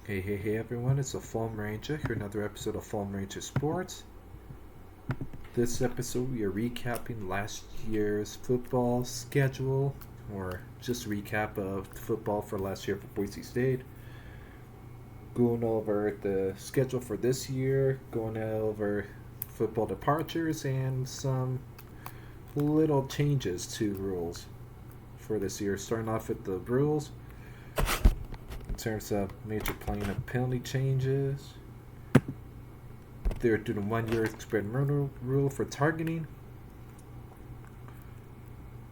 Hey everyone, it's a Phoam Ranger here, another episode of Phoam Ranga Sports. This episode we are recapping last year's football schedule, or just a recap of football for last year for Boise State. Going over the schedule for this year, going over football departures, and some little changes to rules for this year. Starting off with the rules. In terms of major playing and penalty changes, they're doing 1 year experimental rule for targeting.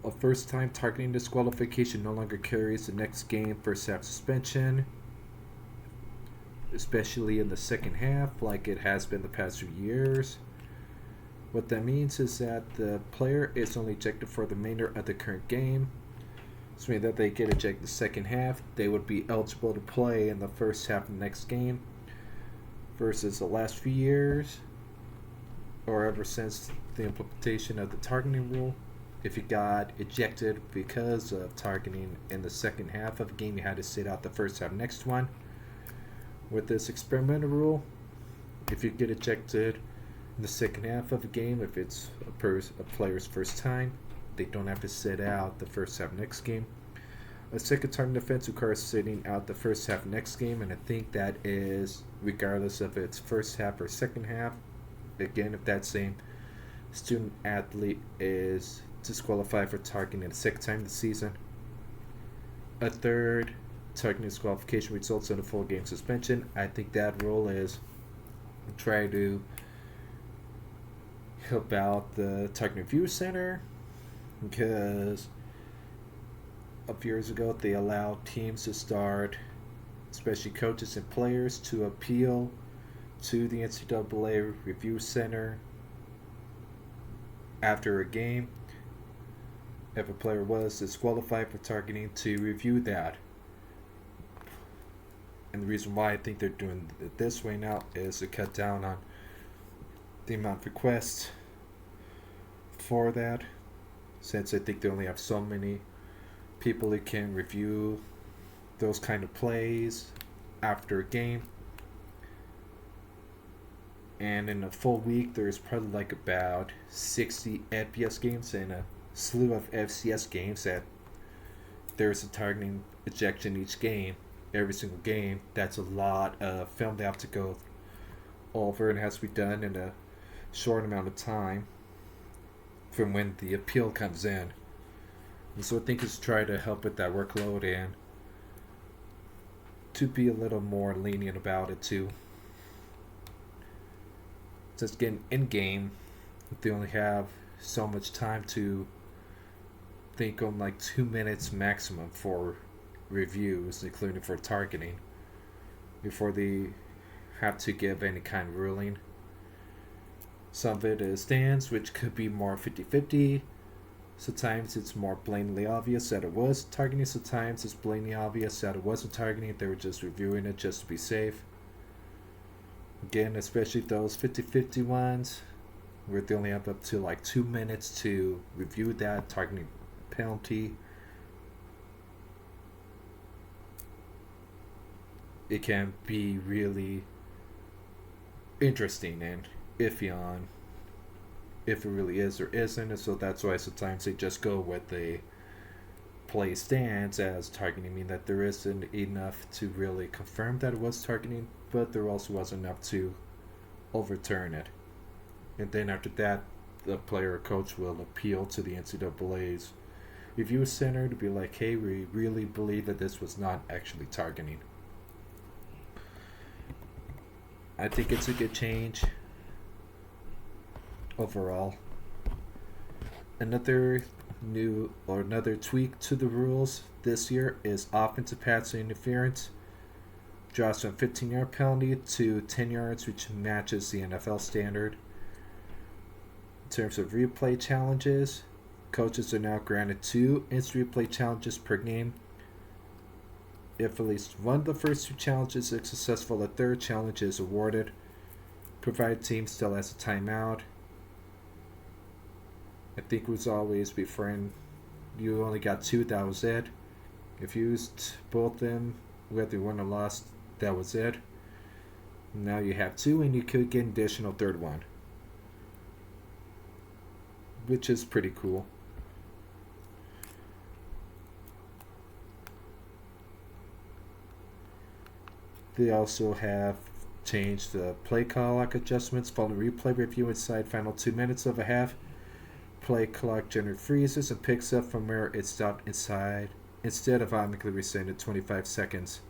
A first time targeting disqualification no longer carries the next game first half suspension, especially in the second half, like it has been the past few years. What that means is that the player is only ejected for the remainder of the current game. So meaning that they get ejected the second half, they would be eligible to play in the first half of the next game. Versus the last few years, or ever since the implementation of the targeting rule, if you got ejected because of targeting in the second half of a game, you had to sit out the first half next one. With this experimental rule, if you get ejected in the second half of a game, if it's a player's first time, they don't have to sit out the first half next game. A second target offense requires sitting out the first half next game, and I think that is regardless of its first half or second half. Again, if that same student athlete is disqualified for targeting the second time this season. A third targeting disqualification results in a full game suspension. I think that rule is try to help out the targeting review center, because a few years ago they allowed teams to start, especially coaches and players, to appeal to the NCAA Review Center after a game if a player was disqualified for targeting, to review that. And the reason why I think they're doing it this way now is to cut down on the amount of requests for that, since I think they only have so many people who can review those kind of plays after a game. And in a full week, there's probably like about 60 FBS games and a slew of FCS games that there's a targeting ejection each game, every single game. That's a lot of film they have to go over, and has to be done in a short amount of time from when the appeal comes in. And so I think it's try to help with that workload and to be a little more lenient about it too. Just getting in game, they only have so much time to think on, like 2 minutes maximum for reviews, including for targeting, before they have to give any kind of ruling. Some of it is stands, which could be more 50-50. Sometimes it's more blatantly obvious that it was targeting. Sometimes it's blatantly obvious that it wasn't targeting. They were just reviewing it just to be safe. Again, especially those 50-50 ones, where they only have up to like 2 minutes to review that targeting penalty. It can be really interesting and iffy on if it really is or isn't, and so that's why sometimes they just go with the play stance as targeting, meaning that there isn't enough to really confirm that it was targeting, but there also wasn't enough to overturn it. And then after that, the player or coach will appeal to the NCAA's review center to be like, hey, we really believe that this was not actually targeting. I think it's a good change overall. Another tweak to the rules this year is offensive pass interference. Drops from 15-yard penalty to 10 yards, which matches the NFL standard. In terms of replay challenges, coaches are now granted 2 instant replay challenges per game. If at least one of the first 2 challenges is successful, a third challenge is awarded, provided the team still has a timeout. I think it was always before you only got 2, that was it. If you used both of them, whether you won or lost, that was it. Now you have two, and you could get an additional third one, which is pretty cool. They also have changed the play clock adjustments following replay review inside final 2 minutes of a half. Play clock generally freezes and picks up from where it stopped inside instead of automatically resetting at 25 seconds.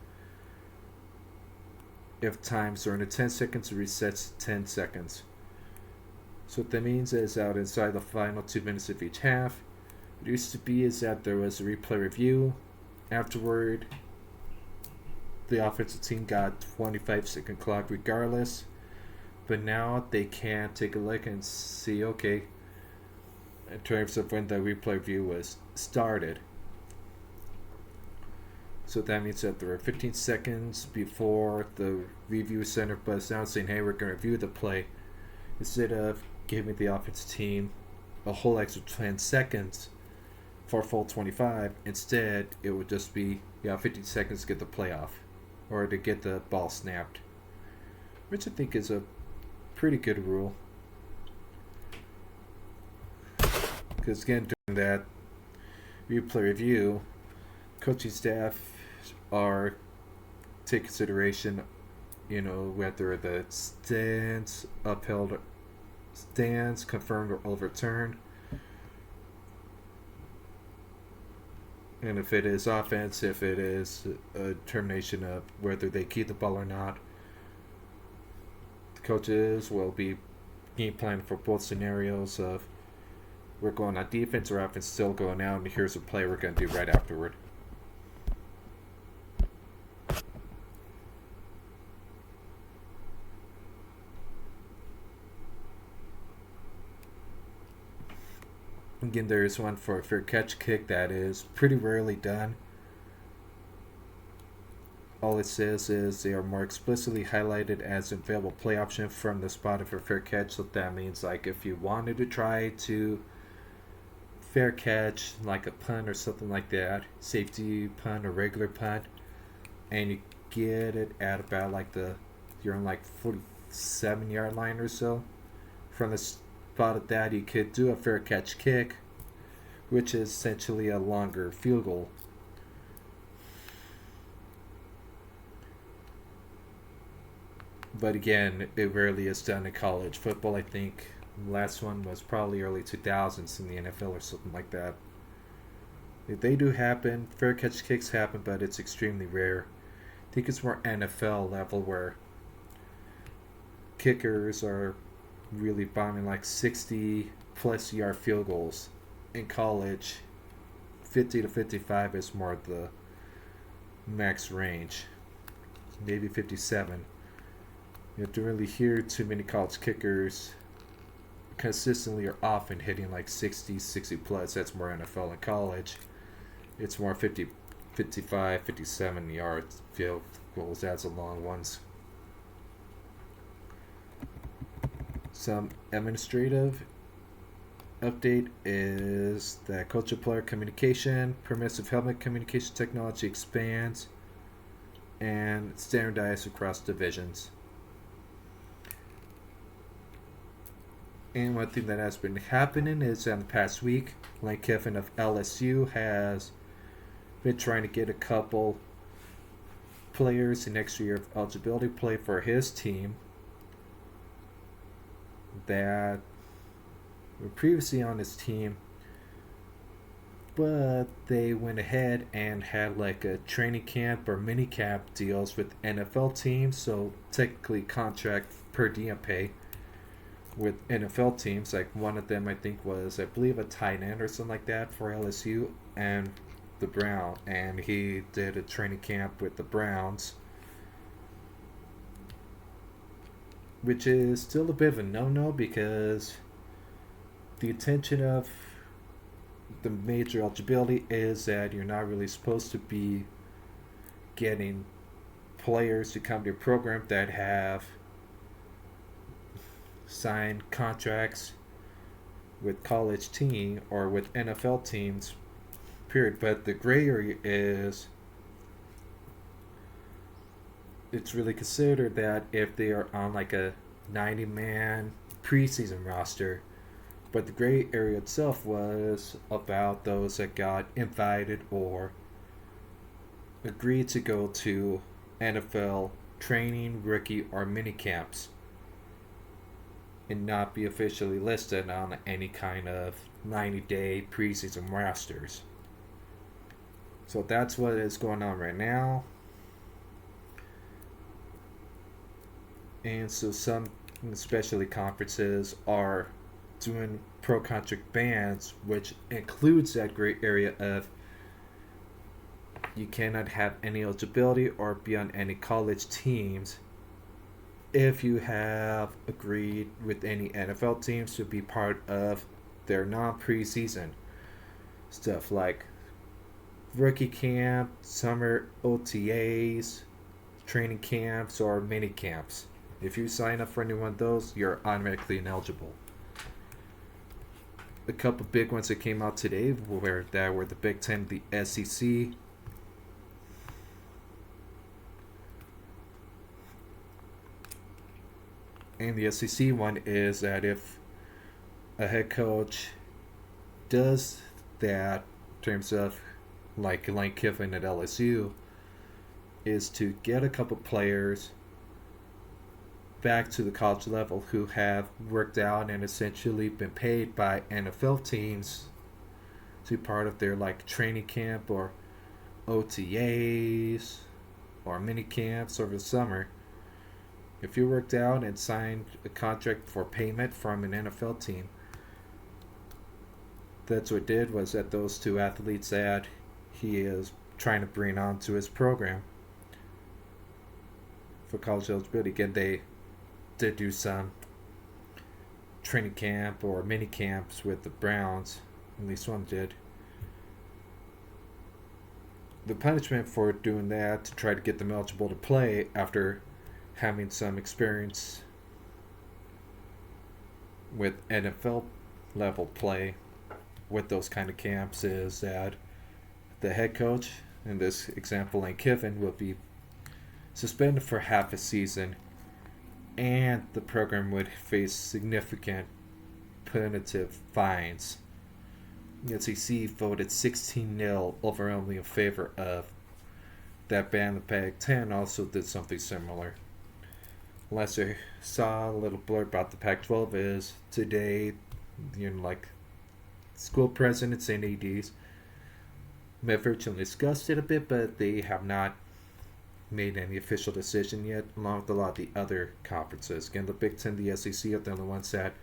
If times are under 10 seconds, it resets 10 seconds. So what that means is out inside the final 2 minutes of each half. It used to be is that there was a replay review. Afterward, the offensive team got 25-second clock regardless. But now they can take a look and see, okay, in terms of when the replay review was started. So that means that there were 15 seconds before the review center buzzed out saying, hey, we're going to review the play. Instead of giving the offensive team a whole extra 10 seconds for a full 25, instead it would just be 15 seconds to get the play off or to get the ball snapped, which I think is a pretty good rule. Because again, during that replay review, coaching staff are take consideration, whether the stands upheld, stands confirmed or overturned, and if it is offense, if it is a determination of whether they keep the ball or not. The coaches will be game planning for both scenarios of we're going on defense or offense, still going out, and here's a play we're going to do right afterward. Again, there is one for a fair catch kick that is pretty rarely done. All it says is they are more explicitly highlighted as an available play option from the spot of a fair catch. So that means like if you wanted to try to fair catch like a punt or something like that, safety punt or regular punt, and you get it at about you're on 47-yard line or so from the spot of that, you could do a fair catch kick, which is essentially a longer field goal. But again, it rarely is done in college football. I think the last one was probably early 2000s in the NFL or something like that. They do happen, fair catch kicks happen, but it's extremely rare. I think it's more NFL level where kickers are really bombing 60 plus yard field goals. In college, 50 to 55 is more the max range, maybe 57. You don't really hear too many college kickers consistently or often hitting 60 plus. That's more NFL. In college, it's more 50, 55, 57 yard field goals. That's the long ones. Some administrative update is that coach and player communication, permissive helmet communication technology expands and standardized across divisions. And one thing that has been happening is in the past week, Lane Kiffin of LSU has been trying to get a couple players the next year of eligibility play for his team that were previously on his team, but they went ahead and had a training camp or mini camp deals with NFL teams, so technically contract per diem pay with NFL teams. One of them I think was, I believe, a tight end or something like that for LSU and the Browns, and he did a training camp with the Browns, which is still a bit of a no-no because the intention of the major eligibility is that you're not really supposed to be getting players to come to your program that have signed contracts with college team or with NFL teams, period. But the gray area is it's really considered that if they are on like a 90-man preseason roster. But the gray area itself was about those that got invited or agreed to go to NFL training, rookie, or mini camps and not be officially listed on any kind of 90-day preseason rosters. So that's what is going on right now. And so some, especially conferences, are doing pro contract bans, which includes that gray area of you cannot have any eligibility or be on any college teams if you have agreed with any NFL teams to be part of their non-preseason stuff like rookie camp, summer OTAs, training camps, or mini camps. If you sign up for any one of those, you're automatically ineligible. A couple big ones that came out today were the Big Ten, the SEC. And the SEC one is that if a head coach does that in terms of like Lane Kiffin at LSU, is to get a couple players back to the college level who have worked out and essentially been paid by NFL teams to be part of their like training camp or OTAs or mini camps over the summer. If you worked out and signed a contract for payment from an NFL team, that's what it did was that those two athletes that he is trying to bring onto his program for college eligibility. Again, they did do some training camp or mini camps with the Browns. At least one did. The punishment for doing that to try to get them eligible to play after having some experience with NFL level play with those kind of camps is that the head coach, in this example Lane Kiffin, will be suspended for half a season and the program would face significant punitive fines. The SEC voted 16-0 overwhelmingly in favor of that ban. The Pac-10 also did something similar. Last I saw a little blurb about the Pac-12 is today, like school presidents and ADs may virtually discussed it a bit, but they have not made any official decision yet, along with a lot of the other conferences. Again, the Big Ten, the SEC are the only ones that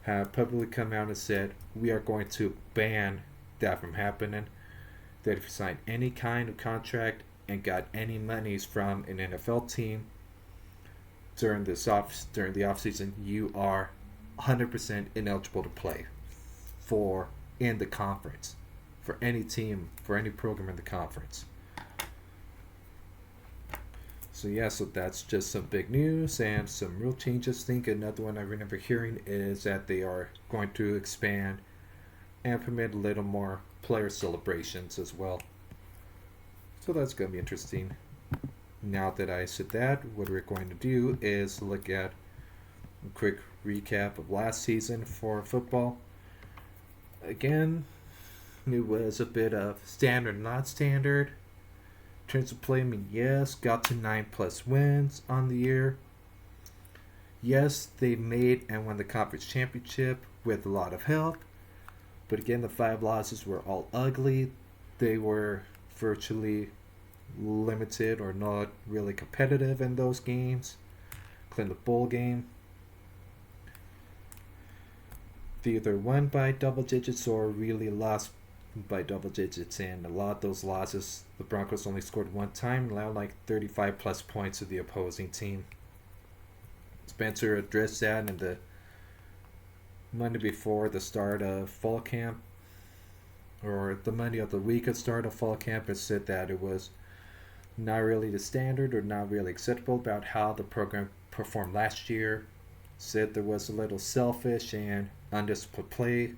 have publicly come out and said, we are going to ban that from happening. That if you sign any kind of contract and got any monies from an NFL team during the off season, you are 100% ineligible to play in the conference, for any team, for any program in the conference. So that's just some big news and some real changes. I think another one I remember hearing is that they are going to expand and permit a little more player celebrations as well. So that's going to be interesting. Now that I said that, what we're going to do is look at a quick recap of last season for football. Again, it was a bit of standard, not standard. In terms of play, yes, got to 9+ wins on the year. Yes, they made and won the conference championship with a lot of help. But again, the 5 losses were all ugly. They were virtually limited or not really competitive in those games, including the bowl game. They either won by double digits or really lost by double digits, and a lot of those losses, the Broncos only scored one time, allowed like 35+ points to the opposing team. Spencer addressed that in the Monday before the start of fall camp, or the Monday of the week at start of fall camp, and said that it was not really the standard or not really acceptable about how the program performed last year. Said there was a little selfish and undisciplined play.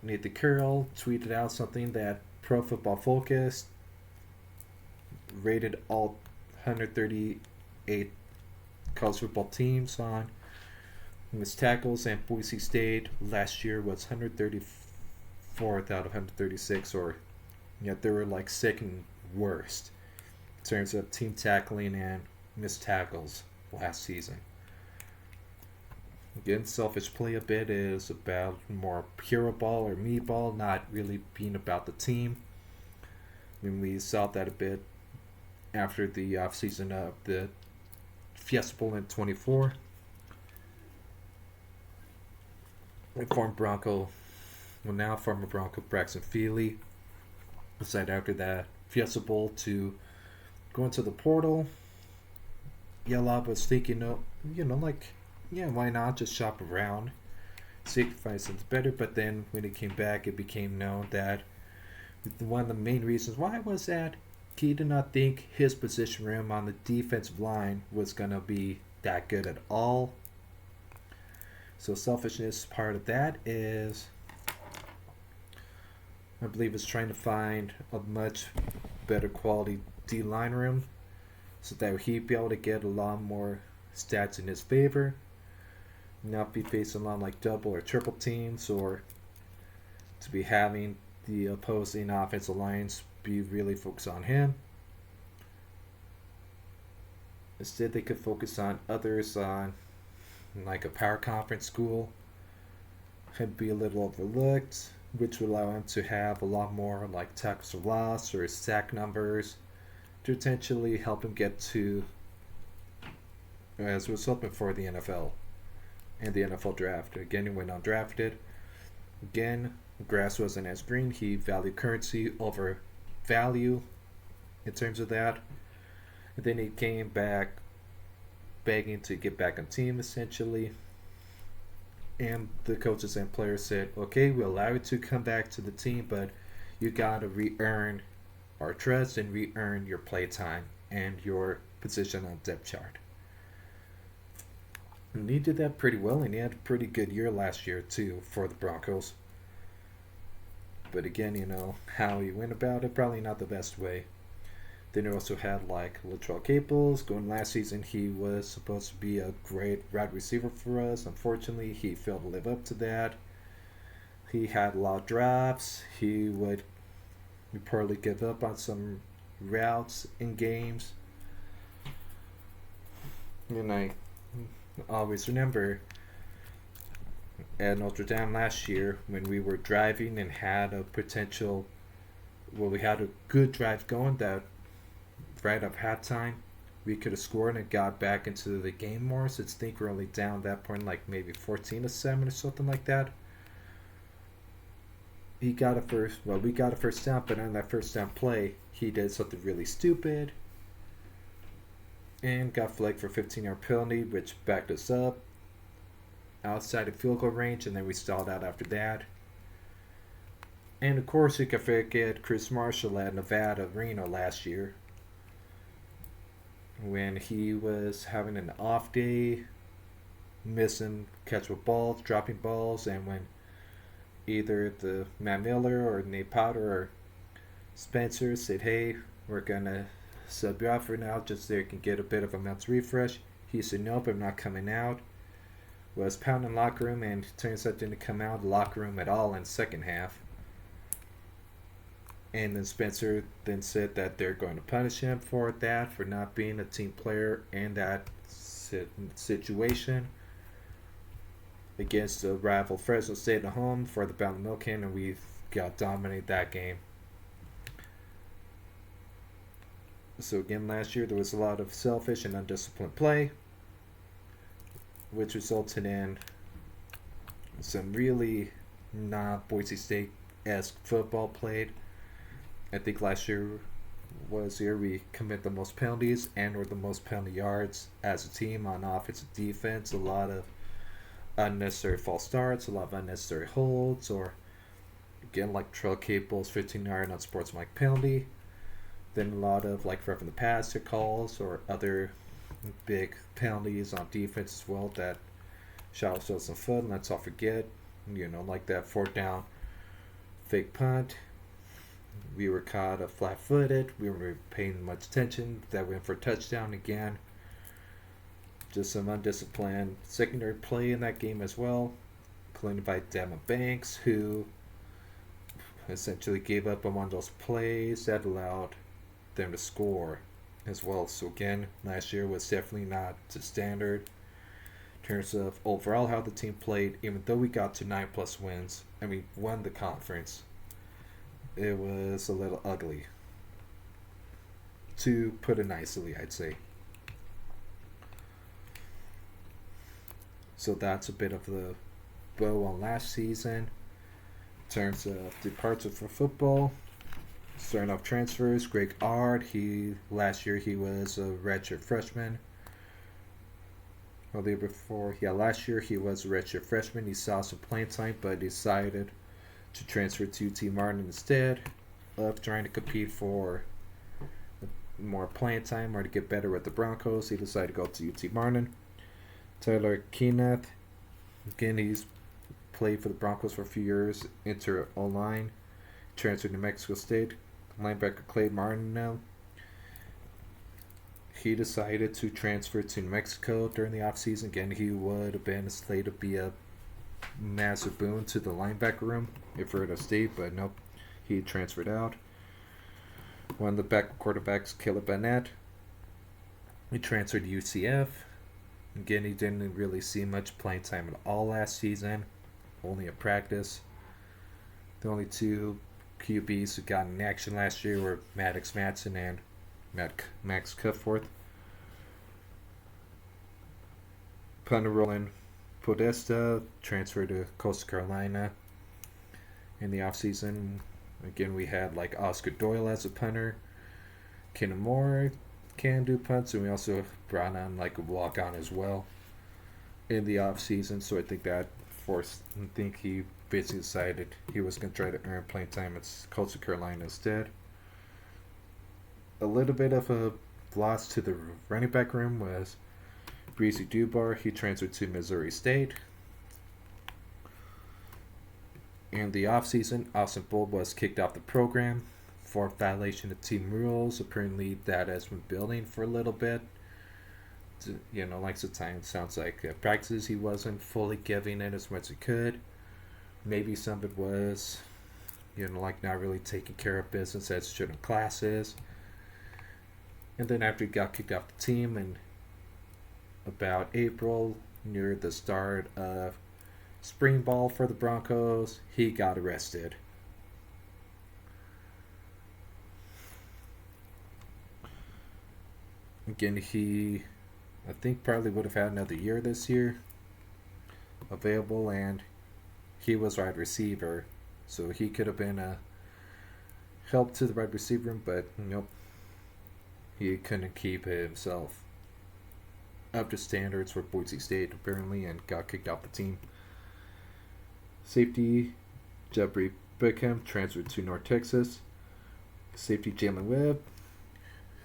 Nathan Curl tweeted out something that Pro Football Focus rated all 138 college football teams on missed tackles, and Boise State last year was 134th out of 136, or yet they were like second worst in terms of team tackling and missed tackles last season. Again, selfish play a bit is about more hero ball or me ball, not really being about the team. I mean, we saw that a bit after the offseason of the Fiesta Bowl in 24. Former Bronco Braxton Feely decided after that Fiesta Bowl to go into the portal. Yellow was thinking, why not just shop around, see if find something better. But then when it came back, it became known that one of the main reasons why was that he did not think his position room on the defensive line was going to be that good at all. So selfishness part of that is, I believe, is trying to find a much better quality D-line room so that he'd be able to get a lot more stats in his favor, not be facing a lot like double or triple teams, or to be having the opposing offensive lines be really focused on him. Instead, they could focus on others on like a power conference school, could be a little overlooked, which would allow him to have a lot more like tackles for loss or sack numbers to potentially help him get to, as was hoping for, the NFL and the NFL draft. Again, he went undrafted. Again, grass wasn't as green. He valued currency over value in terms of that. And then he came back begging to get back on team, essentially. And the coaches and players said, okay, we'll allow you to come back to the team, but you got to re-earn our trust and re-earn your play time and your position on the depth chart. And he did that pretty well, and he had a pretty good year last year, too, for the Broncos. But again, how he went about it, probably not the best way. Then he also had like Latrell Caples. Going last season, he was supposed to be a great wide receiver for us. Unfortunately, he failed to live up to that. He had a lot of drops. He would reportedly give up on some routes in games. And I always remember at Notre Dame last year when we were driving and had a we had a good drive going that right up halftime we could have scored and got back into the game more. So I think we're only down at that point like maybe 14-7 or something like that. We got a first down, but on that first down play he did something really stupid and got flagged for 15-yard penalty, which backed us up outside of field goal range, and then we stalled out after that. And of course you can forget Chris Marshall at Nevada Reno last year when he was having an off day, missing catchable balls, dropping balls, and when either the Matt Miller or Nate Potter or Spencer said, hey, we're gonna sub you out for now just so you can get a bit of a mental refresh, he said, nope, I'm not coming out. Was pounding locker room, and turns out didn't come out of the locker room at all in the second half. And then Spencer then said that they're going to punish him for that, for not being a team player in that situation against the rival Fresno State at home for the Bound Milk Can, and we got dominated that game. So again, last year there was a lot of selfish and undisciplined play, which resulted in some really not Boise State-esque football played. I think last year was the year we commit the most penalties and or the most penalty yards as a team on offense and defense. A lot of unnecessary false starts, a lot of unnecessary holds, or again like Trail Caples 15-yard unsportsmanlike penalty. Then a lot of like roughing the passer calls or other big penalties on defense as well that shot ourselves in the foot. And let's all forget, like that 4th down fake punt We were caught flat-footed. We weren't paying much attention. That went for a touchdown again. Just some undisciplined secondary play in that game as well, including by Damon Banks, who essentially gave up on one of those plays that allowed them to score as well. So again, last year was definitely not the standard in terms of overall how the team played. Even though we got to 9+ wins and we won the conference, it was a little ugly, to put it nicely, I'd say. So that's a bit of the bow on last season. In terms of departure for football, starting off transfers, Greg Ard. Last year he was a redshirt freshman. Well, the year before, last year he was a redshirt freshman. He saw some playing time, but decided to transfer to UT Martin instead of trying to compete for more playing time or to get better with the Broncos. He decided to go to UT Martin. Tyler Keenath, again, he's played for the Broncos for a few years, inter O-line, transferred to Mexico State. Linebacker Clay Martineau, he decided to transfer to New Mexico during the offseason. Again, he would have been slated to be a massive boon to the linebacker room if we were to stay, but nope, he transferred out. One of the back quarterbacks, Caleb Bennett, he transferred to UCF. Again, he didn't really see much playing time at all last season, only at practice. The only two QBs who got in action last year were Maddox Madsen and Max Cutforth. Punter Roland Podesta transferred to Coastal Carolina in the offseason. Again, we had like Oscar Doyle as a punter. Kenan Moore can do punts, and we also brought on like a walk-on as well in the offseason. So I think he basically decided he was going to try to earn playing time at Coastal Carolina instead. A little bit of a loss to the running back room was Breezy Dubar. He transferred to Missouri State. In the offseason, Austin Bull was kicked off the program for violation of team rules. Apparently that has been building for a little bit. Like sometimes sounds like at practices he wasn't fully giving it as much as he could. Maybe some of it was, like not really taking care of business as should in classes. And then after he got kicked off the team in about April, near the start of spring ball for the Broncos, he got arrested. Again, I think probably would have had another year this year available, and he was wide receiver, so he could have been a help to the wide receiver room, but nope, he couldn't keep himself up to standards for Boise State apparently, and got kicked off the team. Safety Jeffrey Beckham transferred to North Texas. Safety Jalen Webb,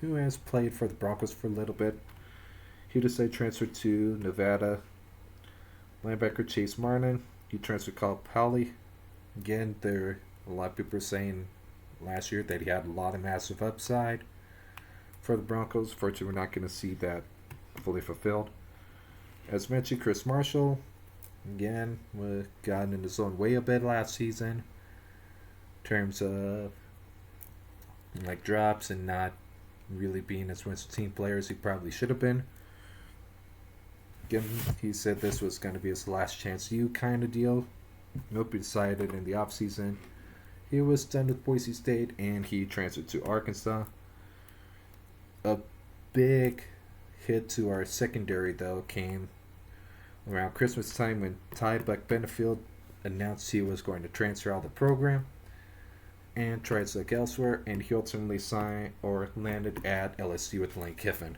who has played for the Broncos for a little bit, he decided to transfer to Nevada. Linebacker Chase Martin, he transferred to Cal Poly. Again, a lot of people were saying last year that he had a lot of massive upside for the Broncos. Fortunately, we're not going to see that fully fulfilled. As mentioned, Chris Marshall, again, got in his own way a bit last season in terms of like drops and not really being as much a team player as he probably should have been. Again, he said this was going to be his last chance you kind of deal. Nope, he decided in the offseason he was done with Boise State and he transferred to Arkansas. A big hit to our secondary, though, came around Christmas time when Ty Benefield announced he was going to transfer out of the program and tried to look elsewhere, and he ultimately signed or landed at LSU with Lane Kiffin.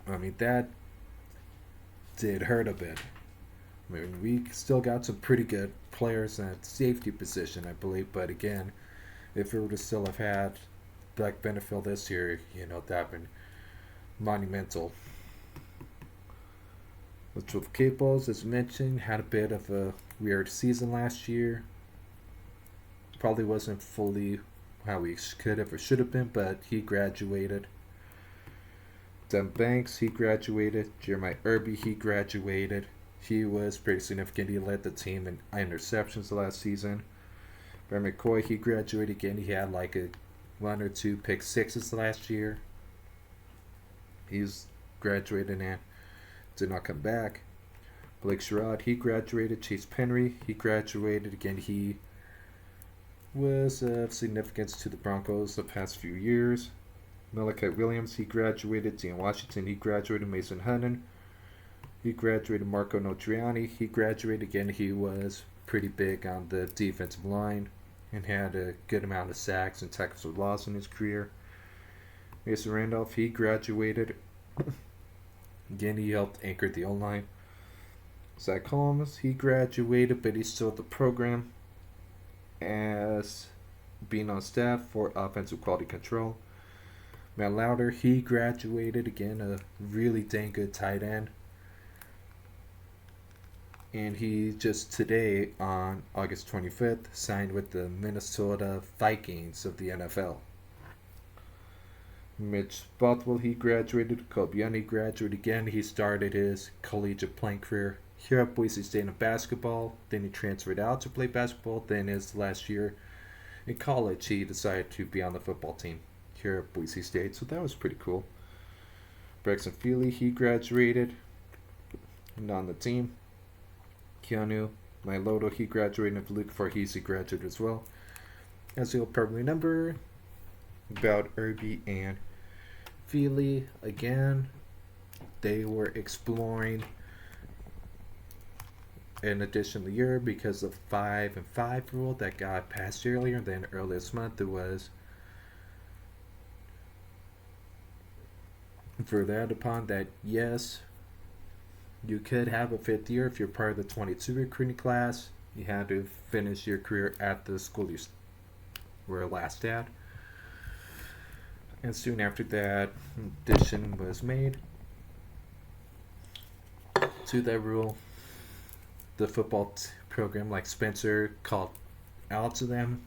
I mean, that did hurt a bit. I mean, we still got some pretty good players at safety position, I believe, but again, if we were to still have had Black Benefield this year, that would have been monumental. The Capos, as mentioned, had a bit of a weird season last year. Probably wasn't fully how he could have or should have been, but he graduated. Dem Banks, he graduated. Jeremiah Irby, he graduated. He was pretty significant. He led the team in interceptions last season. Brad McCoy, he graduated again. He had like a one or two pick sixes last year. He's graduated and did not come back. Blake Sherrod, he graduated. Chase Penry, he graduated again. He was of significance to the Broncos the past few years. Malachi Williams, he graduated. Dean Washington, he graduated. Mason Hunnan, he graduated. Marco Notriani, he graduated again. He was pretty big on the defensive line and had a good amount of sacks and tackles for loss in his career. Mason Randolph, he graduated. Again, he helped anchor the O-line. Zach Holmes, he graduated, but he's still at the program as being on staff for offensive quality control. Matt Lauder, he graduated again, a really dang good tight end. And he just today, on August 25th, signed with the Minnesota Vikings of the NFL. Mitch Bothwell, he graduated. Kobe he graduated again. He started his collegiate playing career here at Boise State in basketball. Then he transferred out to play basketball. Then his last year in college, he decided to be on the football team here at Boise State. So that was pretty cool. Braxton Feely, he graduated and on the team. Keanu Mailoto, he graduated. And Luke Farhisi, he graduated as well. As you'll probably remember, about Irby and Feely, again, they were exploring an additional year because of 5-5 rule that got passed earlier. Then earlier this month, it was further upon that yes, you could have a fifth year if you're part of the 22 recruiting class. You had to finish your career at the school you were last at. And soon after that, addition was made to that rule. The football program, like Spencer, called out to them,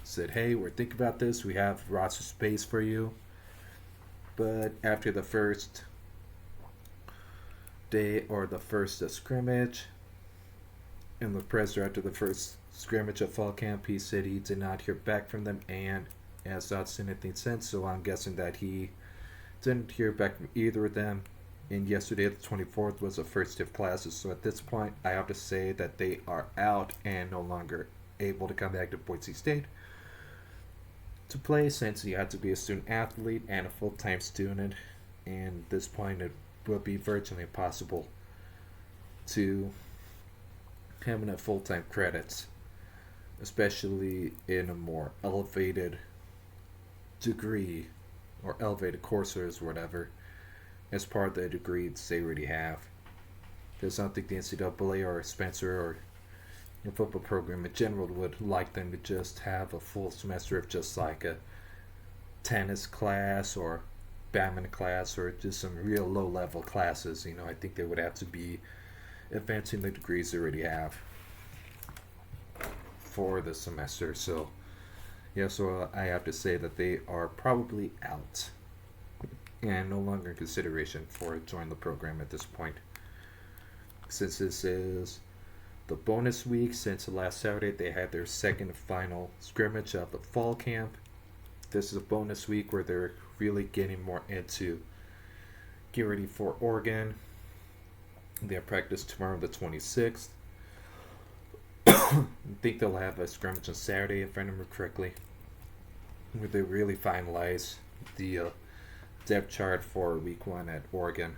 said, hey, we're thinking about this. We have roster space for you. But after the first day or the first scrimmage, and the presser after the first scrimmage of fall camp, he said he did not hear back from them and has not seen anything since. So I'm guessing that he didn't hear back from either of them. And yesterday, the 24th, was the first day of classes. So at this point, I have to say that they are out and no longer able to come back to Boise State to play, since you have to be a student athlete and a full-time student. And at this point, it will be virtually impossible to have enough full-time credits, especially in a more elevated degree or elevated courses or whatever, as part of the degrees they already have. Because I don't think the NCAA or Spencer or the football program in general would like them to just have a full semester of just like a tennis class or badminton class or just some real low level classes. You know, I think they would have to be advancing the degrees they already have for the semester. So yeah, so I have to say that they are probably out and no longer in consideration for joining the program at this point. Since this is the bonus week, since last Saturday they had their second and final scrimmage of the fall camp. This is a bonus week where they're really getting more into get ready for Oregon. They have practice tomorrow, the 26th. I think they'll have a scrimmage on Saturday, if I remember correctly, where they really finalize the depth chart for week 1 at Oregon,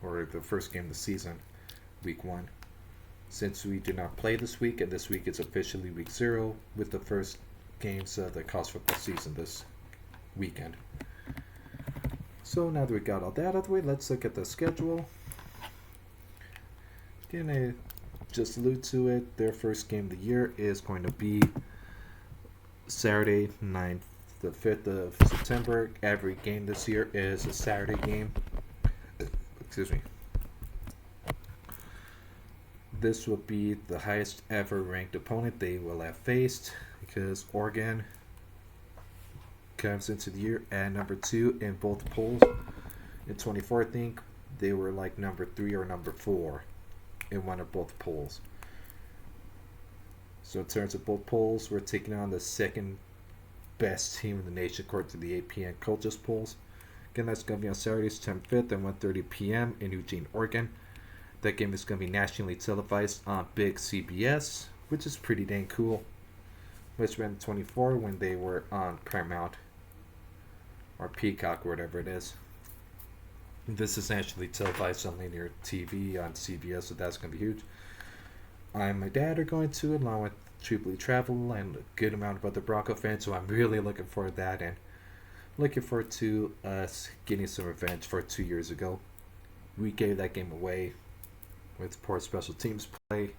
or the first game of the season, week 1. Since we did not play this week, and this week is officially week 0 with the first games of the college football season this weekend. So now that we got all that out of the way, let's look at the schedule. Gonna just allude to it. Their first game of the year is going to be Saturday, the 5th of September. Every game this year is a Saturday game. Excuse me. This will be the highest ever ranked opponent they will have faced. because Oregon comes into the year at number 2 in both polls. In 24, I think they were like number 3 or number 4 in one of both polls. So in terms of both polls, we're taking on the second best team in the nation according to the APN coaches polls. Again, that's going to be on Saturday, September 5th at 1:30 p.m. in Eugene, Oregon. That game is going to be nationally televised on Big CBS, which is pretty dang cool. Which ran 24 when they were on Paramount or Peacock or whatever it is. This is nationally televised on linear TV on CBS, so that's going to be huge. I and my dad are going to, along with Tripoli Travel and a good amount of other Bronco fans, so I'm really looking forward to that and looking forward to us getting some revenge for 2 years ago. We gave that game away with poor special teams play,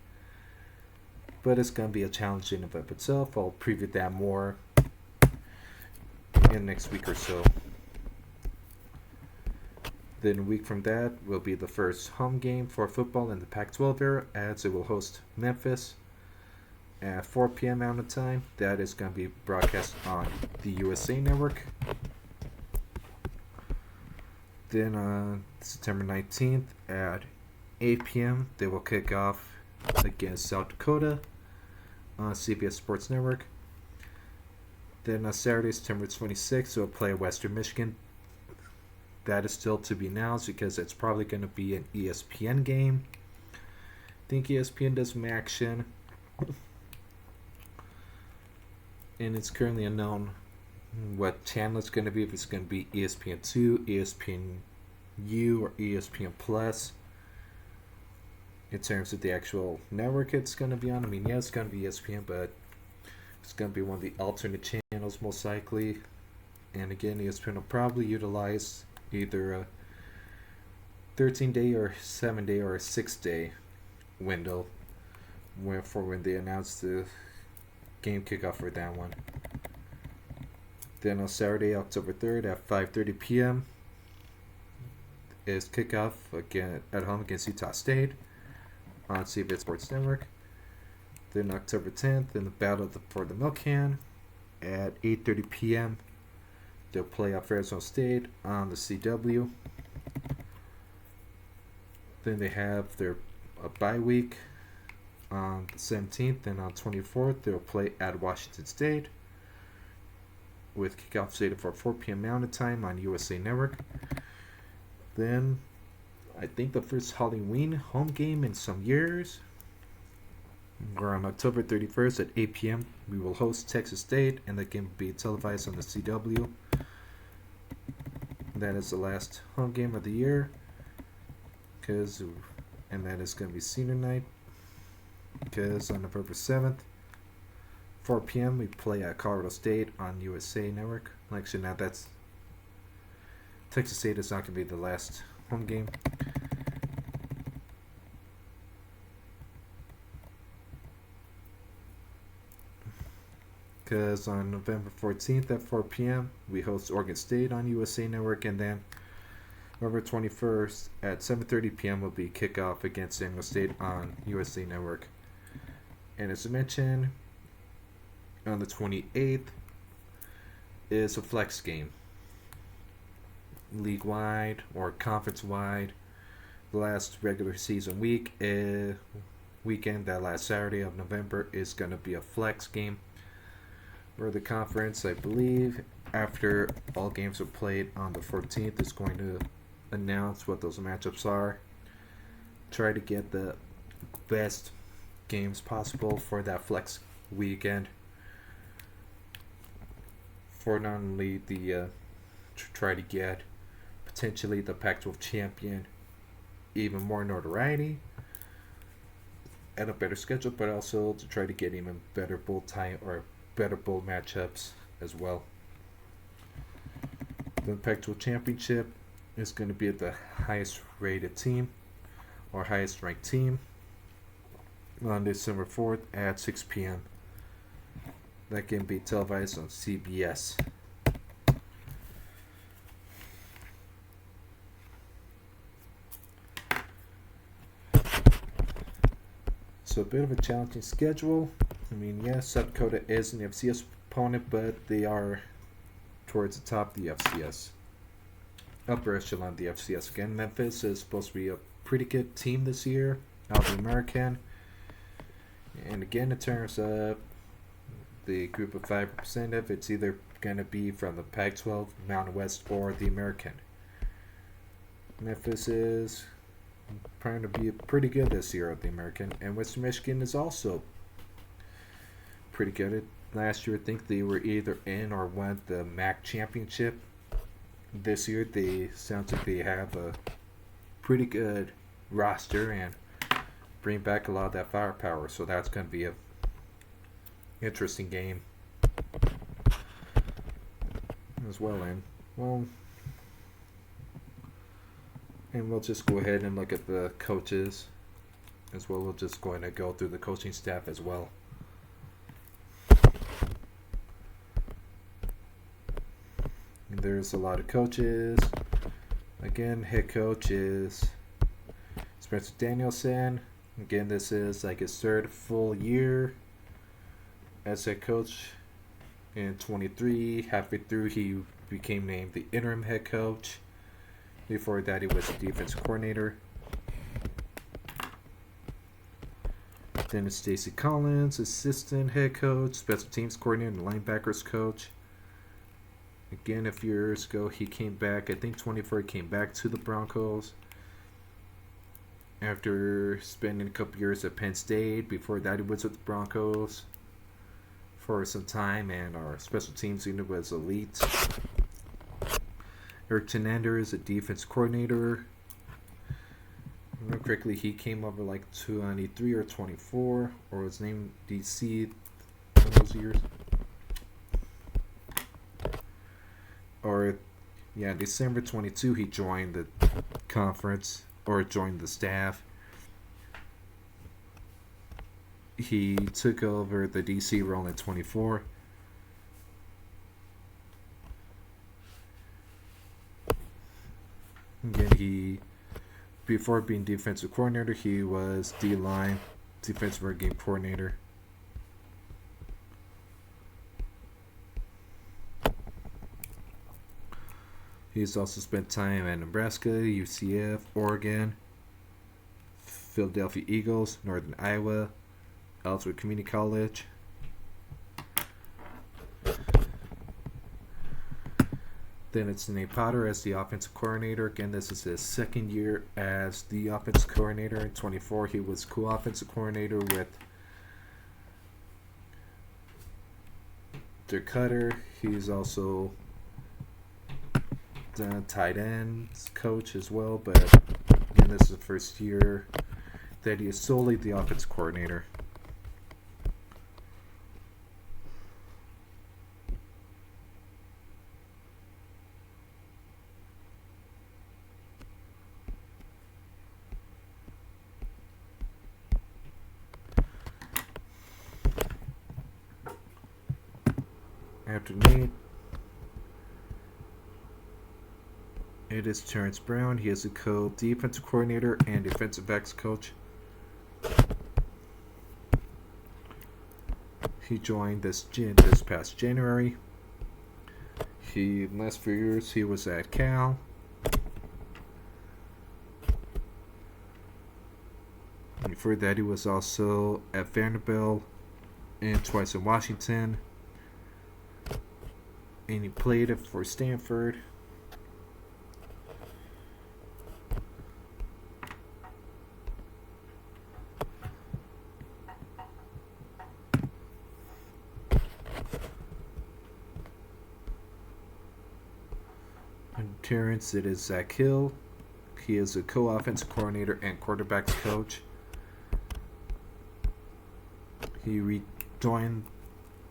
but it's going to be a challenge in and of itself. I'll preview that more in the next week or so. Then a week from that will be the first home game for football in the Pac-12 era, as it will host Memphis at 4 p.m. Mountain Time. That is going to be broadcast on the USA Network. Then on September 19th at 8 p.m. they will kick off against South Dakota on CBS Sports Network. Then on Saturday, September 26th, they'll play Western Michigan. That is still to be announced because it's probably going to be an ESPN game. I think ESPN does some action. And it's currently unknown what channel it's going to be. If it's going to be ESPN2, ESPNU, or ESPN Plus. In terms of the actual network it's going to be on. I mean, yeah, it's going to be ESPN, but it's going to be one of the alternate channels most likely. And again, ESPN will probably utilize either a 13-day or 7-day or a 6-day window for when they announce the game kickoff for that one. Then on Saturday, October 3rd at 5:30 p.m. is kickoff again at home against Utah State on CBS Sports Network. Then October 10th in the battle for the milk can at 8:30 p.m. they'll play out Fresno State on the CW. Then they have their bye week on the 17th, and on 24th they'll play at Washington State with kickoff slated for 4 p.m. Mountain Time on USA Network. Then I think the first Halloween home game in some years. Or on October 31st at 8 p.m. we will host Texas State, and the game will be televised on the CW. That is the last home game of the year, and that is going to be senior night, because on November 7th, 4 p.m. we play at Colorado State on USA Network. Actually, now that's Texas State is not going to be the last home game. Because on November 14th at 4 p.m. we host Oregon State on USA Network, and then November 21st at 7:30 p.m. will be kickoff against San Diego State on USA Network. And as I mentioned, on the 28th is a flex game, league-wide or conference-wide. The last regular season weekend, that last Saturday of November, is going to be a flex game. For the conference, I believe, after all games are played on the 14th, is going to announce what those matchups are. Try to get the best games possible for that flex weekend. For not only the try to get potentially the Pac-12 champion even more notoriety and a better schedule, but also to try to get even better bowl time or better bowl matchups as well. The Pac-12 championship is going to be at the highest rated team or highest ranked team on December 4th at 6 p.m. That can be televised on CBS. So a bit of a challenging schedule. I mean, yes, South Dakota is an FCS opponent, but they are towards the top of the FCS. Upper echelon of the FCS. Again, Memphis is supposed to be a pretty good team this year, out of the American. And again, in terms of the group of 5 representative, it's either going to be from the Pac-12, Mountain West, or the American. Memphis is trying to be pretty good this year at the American, and Western Michigan is also pretty good. Last year, I think they were either in or won the MAC championship. This year, they sounds like they have a pretty good roster and bring back a lot of that firepower. So that's going to be a interesting game as well. And we'll just go ahead and look at the coaches as well. We'll just go ahead and go through the coaching staff as well. And there's a lot of coaches. Again, head coach is Spencer Danielson. Again, this is like his 3rd full year as head coach. In 23, halfway through, he became named the interim head coach. Before that, he was the defense coordinator. Then it's Stacy Collins, assistant head coach, special teams coordinator, and linebackers coach. Again, a few years ago, he came back. I think 24, he came back to the Broncos after spending a couple years at Penn State. Before that, he was with the Broncos for some time, and our special teams unit was elite. Eric Chenander is a defense coordinator. If I remember correctly, he came over like 23 or 24, or was named DC in those years. Or, yeah, December 22, he joined the conference, or joined the staff. He took over the DC role in 24. Again, before being defensive coordinator, he was D-line, defensive game coordinator. He's also spent time at Nebraska, UCF, Oregon, Philadelphia Eagles, Northern Iowa, Ellsworth Community College. Then it's Nate Potter as the offensive coordinator. Again, this is his 2nd year as the offensive coordinator. In 24, he was co-offensive coordinator with Dirk Cutter. He's also the tight ends coach as well, but again, this is the first year that he is solely the offensive coordinator. After Nate, it is Terrence Brown. He is a co-defensive coordinator and defensive backs coach. He joined this past January. Last few years, he was at Cal. Before that, he was also at Vanderbilt and twice in Washington. And he played for Stanford. And Terrence, it is Zach Hill. He is a co-offensive coordinator and quarterbacks coach. He rejoined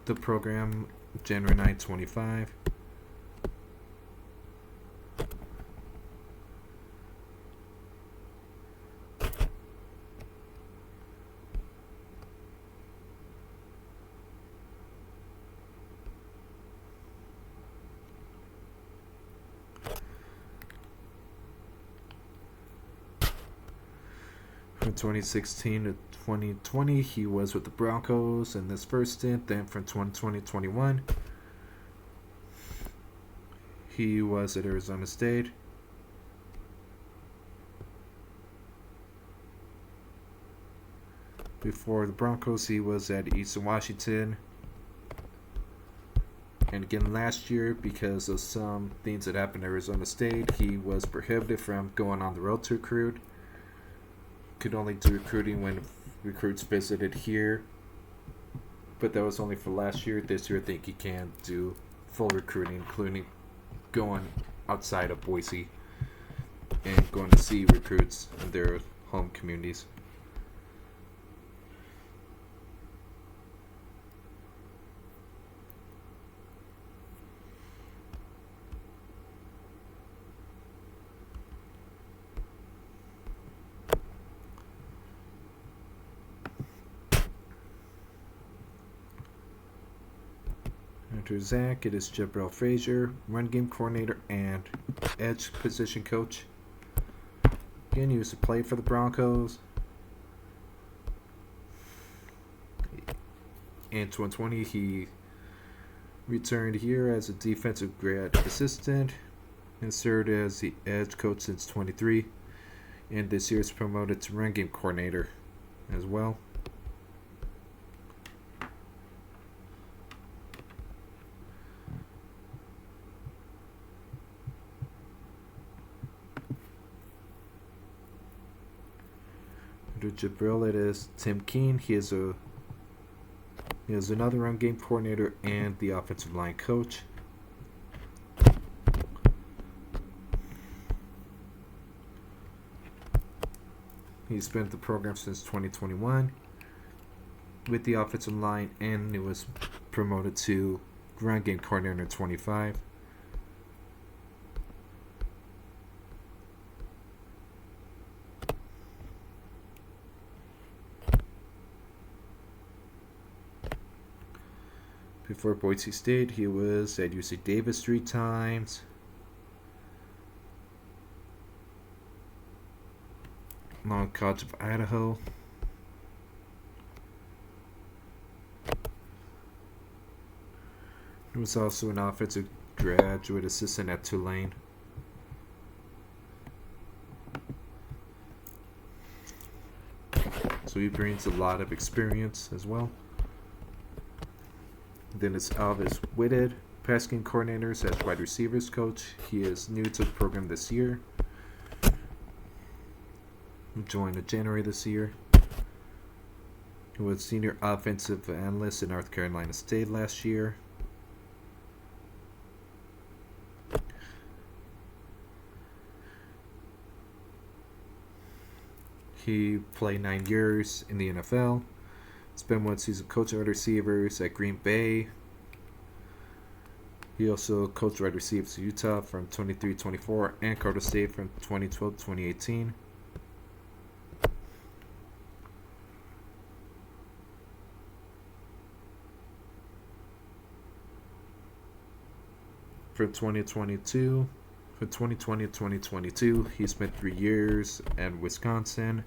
the program January 9, 25. From 2016 to 2020, he was with the Broncos in this first stint. Then from 2020-21, he was at Arizona State. Before the Broncos, he was at Eastern Washington. And again, last year, because of some things that happened at Arizona State, he was prohibited from going on the road to recruit. Could only do recruiting when recruits visited here. But that was only for last year. This year, I think he can do full recruiting, including going outside of Boise and going to see recruits in their home communities. After Zach, it is Jabril Frazier, run game coordinator and edge position coach. Again, he used to play for the Broncos. In 2020, he returned here as a defensive grad assistant and served as the edge coach since 23. And this year is promoted to run game coordinator as well. Under Jabril, it is Tim Keene. He is another run game coordinator and the offensive line coach. He's been at the program since 2021 with the offensive line, and he was promoted to run game coordinator in 25. Before Boise State, he was at UC Davis 3 times. Long College of Idaho. He was also an offensive graduate assistant at Tulane. So he brings a lot of experience as well. Then it's Alvis Whitted, pass game coordinators as wide receivers coach. He is new to the program this year. He joined in January this year. He was senior offensive analyst at North Carolina State last year. He played 9 years in the NFL. Spent 1 season coaching wide receivers at Green Bay. He also coached wide receivers at Utah from 23-24 and Colorado State from 2012-2018. From 2020 to 2022, he spent 3 years at Wisconsin.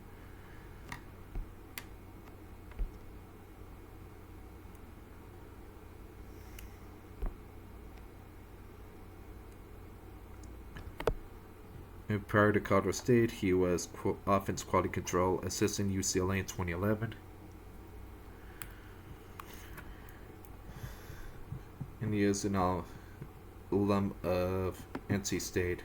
And prior to Colorado State, he was offense quality control assistant UCLA in 2011. And he is an alum of NC State.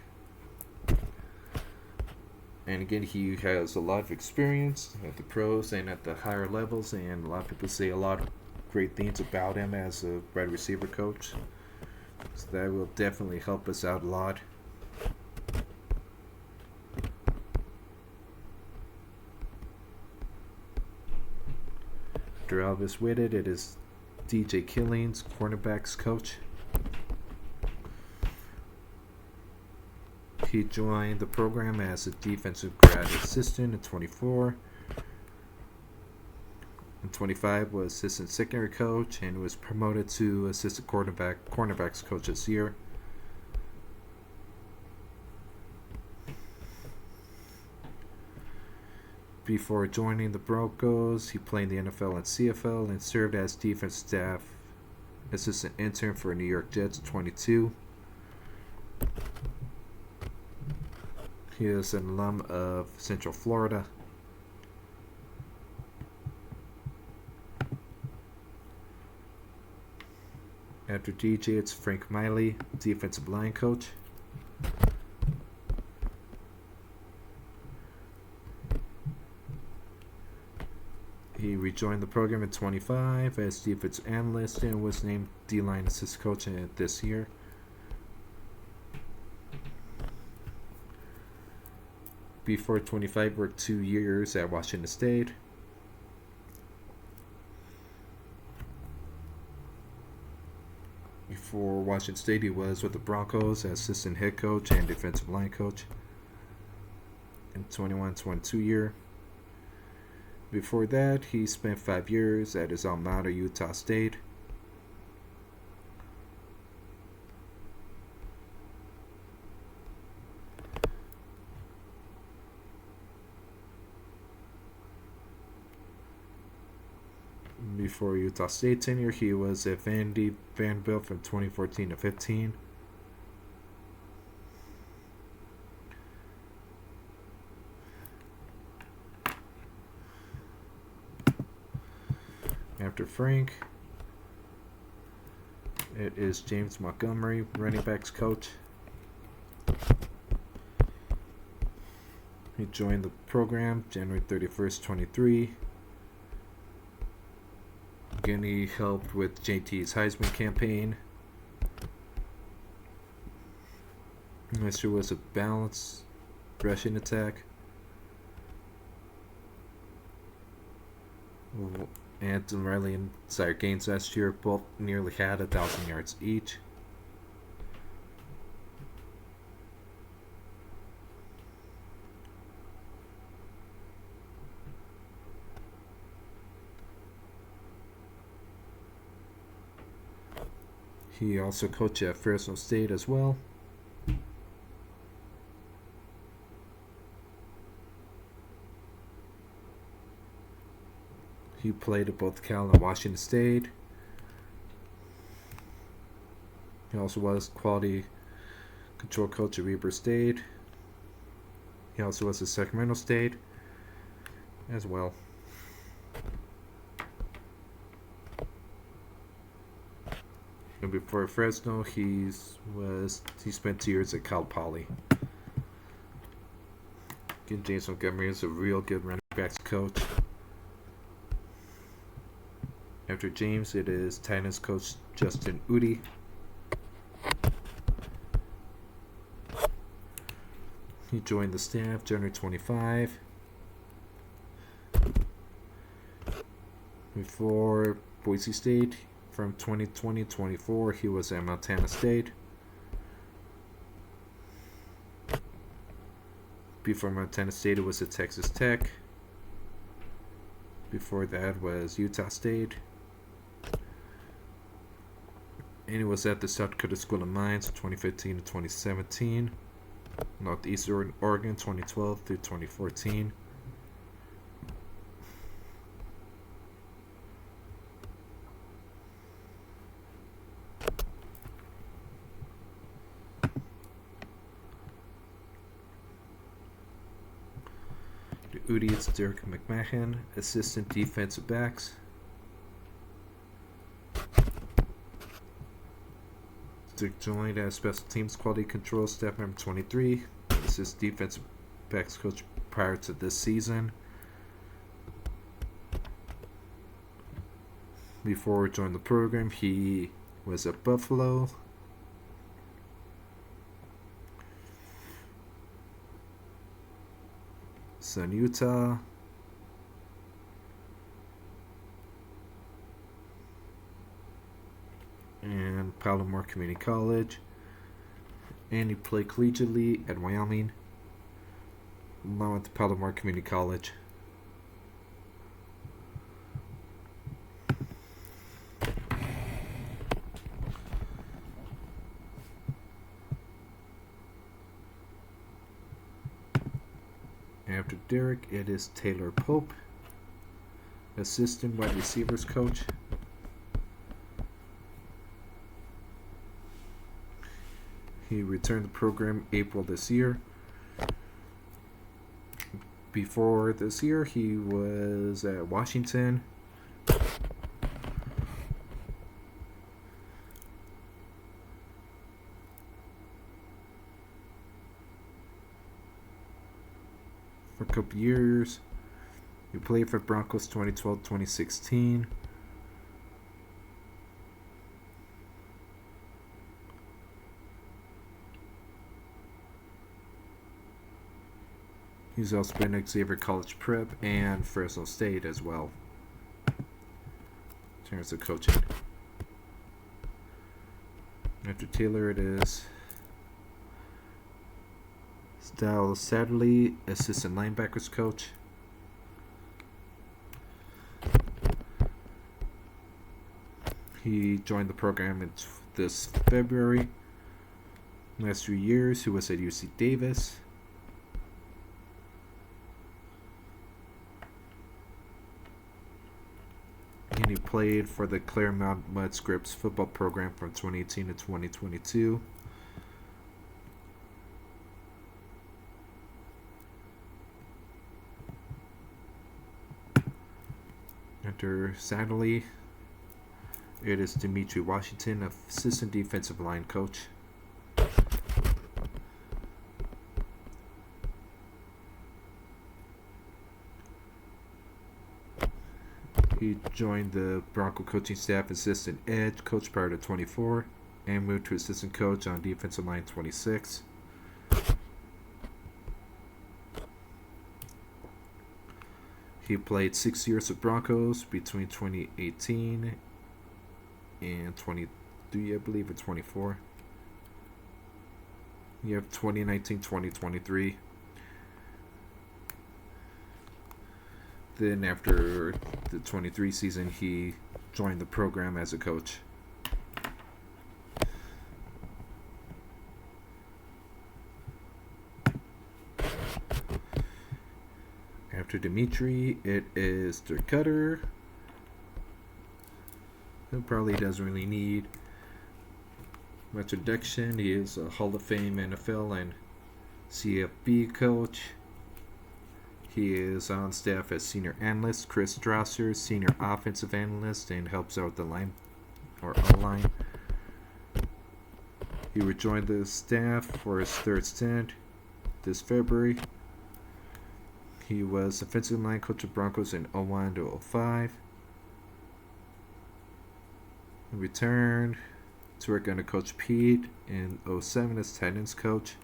And again, he has a lot of experience at the pros and at the higher levels, and a lot of people say a lot of great things about him as a wide receiver coach. So that will definitely help us out a lot. After Alvis Whitted, it is DJ Killings, cornerbacks coach. He joined the program as a defensive grad assistant in 24. In 25 was assistant secondary coach and was promoted to assistant cornerbacks coach this year. Before joining the Broncos, he played in the NFL and CFL and served as defense staff assistant intern for New York Jets 22. He is an alum of Central Florida. After DJ, it's Frank Miley, defensive line coach. He rejoined the program at 25 as defensive analyst and was named D-line assistant coach this year. Before 25, worked 2 years at Washington State. Before Washington State, he was with the Broncos as assistant head coach and defensive line coach in 21-22 year. Before that, he spent 5 years at his alma mater, Utah State. Before Utah State tenure, he was at Vanderbilt from 2014 to 15. After Frank, it is James Montgomery, running backs coach. He joined the program January 31st, 23. Again, he helped with JT's Heisman campaign. Last year was a balanced rushing attack. Anthony Riley and Zaire Gaines last year both nearly had 1,000 yards each. He also coached at Fresno State as well. He played at both Cal and Washington State. He also was quality control coach at Weber State. He also was at Sacramento State as well. And before Fresno, he spent 2 years at Cal Poly. Again, James Montgomery is a real good running backs coach. After James, it is tight ends coach Justin Udy. He joined the staff January 25. Before Boise State, from 2020-24, he was at Montana State. Before Montana State, it was at Texas Tech. Before that was Utah State. And he was at the South Dakota School of Mines 2015 to 2017. Northeastern Oregon 2012 through 2014. Udy is Derek McMahon, assistant defensive backs. Dick joined as special teams quality control staff member 23. This is defensive backs coach prior to this season. Before joining the program, he was at Buffalo. Sun, Utah. And Palomar Community College. And he played collegiately at Wyoming, along with Palomar Community College. After Derek, it is Taylor Pope, assistant wide receivers coach. He returned the program April this year. Before this year, he was at Washington. For a couple years. He played for Broncos 2012-2016. He's also been at Xavier College Prep and Fresno State as well, in terms of coaching. After Taylor, it is Stal Satterley, assistant linebackers coach. He joined the program this February. Last 3 years, he was at UC Davis. And he played for the Claremont Mudscripts football program from 2018 to 2022. After Satterley, it is Dimitri Washington, assistant defensive line coach. He joined the Bronco coaching staff assistant edge coach prior to 24 and moved to assistant coach on defensive line 26. He played 6 years with Broncos between 2018 and 23, I believe, or 24. You have 2019-2023. Then after the 23 season, he joined the program as a coach. After Dimitri, it is Dirk Cutter, who probably doesn't really need much introduction. He is a Hall of Fame NFL and CFB coach. He is on staff as senior analyst. Chris Strasser, senior offensive analyst, and helps out the line or O-line. He rejoined the staff for his third stint this February. He was offensive line coach of Broncos in 01 to 05. He returned to work under Coach Pete in 07 as tight ends coach.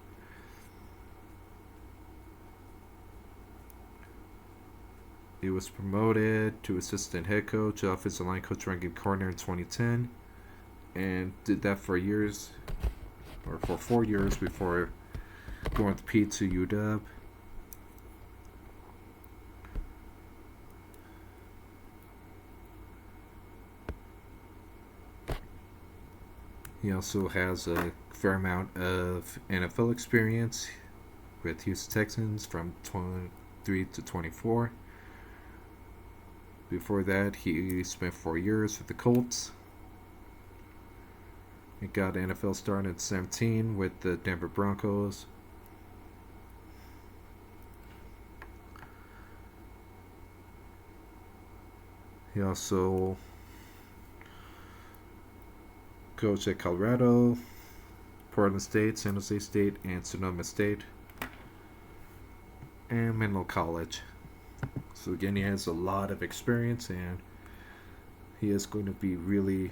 He was promoted to assistant head coach, offensive line coach, ranking corner in 2010, and did that for 4 years before going with Pete to UW. He also has a fair amount of NFL experience with Houston Texans from 23 to 24. Before that, he spent 4 years with the Colts. He got an NFL start at 17 with the Denver Broncos. He also coached at Colorado, Portland State, San Jose State, and Sonoma State, and Menlo College. So again, he has a lot of experience, and he is going to be really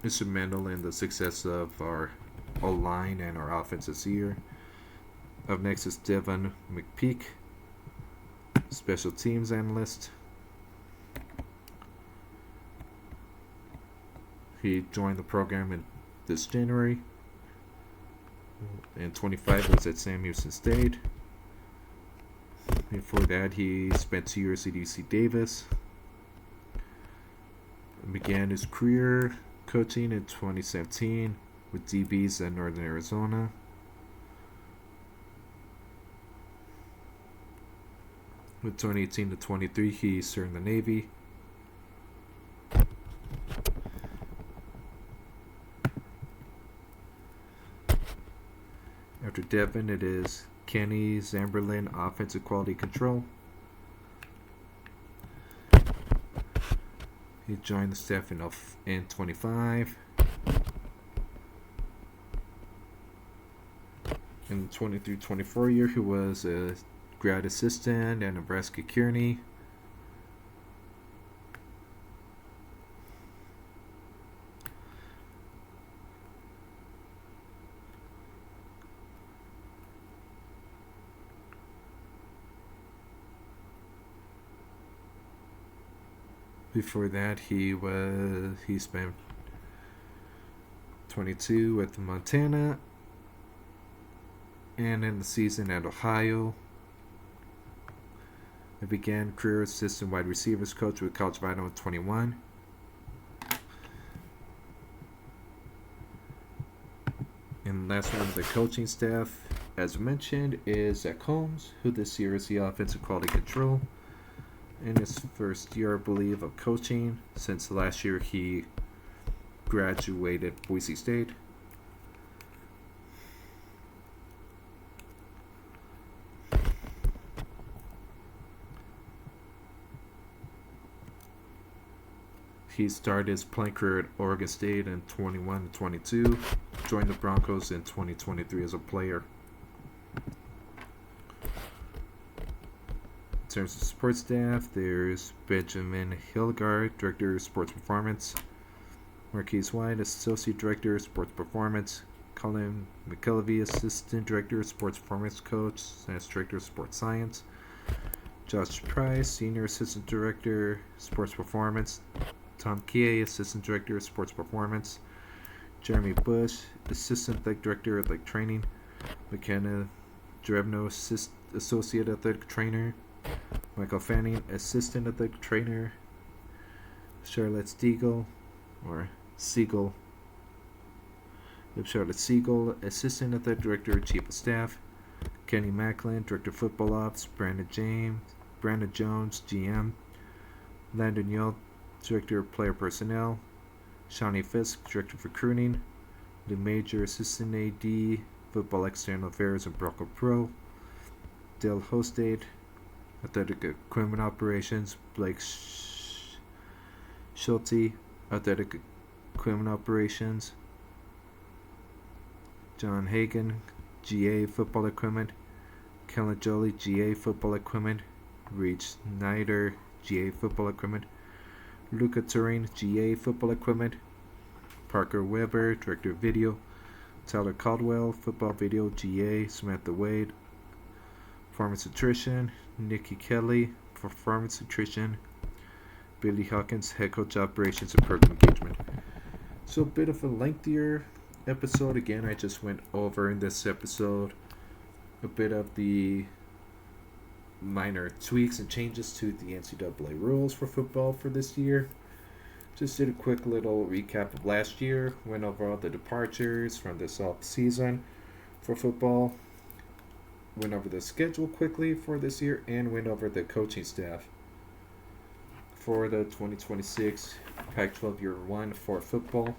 instrumental in the success of our O-line and our offense this year. Up next is Devon McPeak, special teams analyst. He joined the program in this January. In 25 was at Sam Houston State. Before that, he spent 2 years at UC Davis. Began his career coaching in 2017 with DBs at Northern Arizona. With 2018 to 23, he served in the Navy. After Devin, it is Kenny Zamberlin, offensive quality control. He joined the staff in 25. In the 23-24 year, he was a grad assistant at Nebraska Kearney. Before that, he spent 22 with Montana, and in the season at Ohio. He began career assistant wide receivers coach with College Vital in 21. And last one of the coaching staff, as mentioned, is Zach Holmes, who this year is the offensive quality control. In his first year, I believe, of coaching, since last year he graduated Boise State. He started his playing career at Oregon State in 21-22, joined the Broncos in 2023 as a player. In terms of support staff, there's Benjamin Hilgard, Director of Sports Performance, Marquise White, Associate Director of Sports Performance, Colin McKelvey, Assistant Director of Sports Performance Coach / Director of Sports Science, Josh Price, Senior Assistant Director, Sports Performance, Tom Kie, Assistant Director of Sports Performance, Jeremy Bush, Assistant Athletic Director of Athletic Training, McKenna Drebno, Associate Athletic Trainer, Michael Fanning, Assistant Athletic Trainer, Charlotte Siegel, Charlotte Siegel, Assistant Athletic Director, Chief of Staff, Kenny Macklin, Director of Football Ops, Brandon Jones, GM, Landon Yule, Director of Player Personnel, Shawnee Fisk, Director of Recruiting, Lou Major, Assistant AD, Football External Affairs and Bronco Pro, Dale Hostate, Athletic Equipment Operations, Blake Schulte, Athletic Equipment Operations, John Hagan, GA Football Equipment, Kellen Jolie, GA Football Equipment, Reed Snyder, GA Football Equipment, Luca Turing, GA Football Equipment, Parker Weber, Director of Video, Tyler Caldwell, Football Video, GA, Samantha Wade, Performance Nutrition, Nikki Kelly, Performance Nutrition, Billy Hawkins, Head Coach Operations and Program Engagement. So a bit of a lengthier episode. Again, I just went over in this episode a bit of the minor tweaks and changes to the NCAA rules for football for this year. Just did a quick little recap of last year, went over all the departures from this off season for football, went over the schedule quickly for this year, and went over the coaching staff for the 2026 Pac-12 Year 1 for football.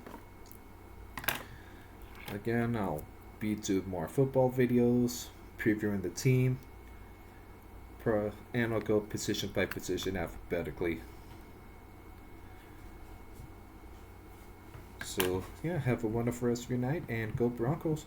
Again, I'll be doing more football videos, previewing the team, and I'll go position by position alphabetically. So, yeah, have a wonderful rest of your night, and go Broncos.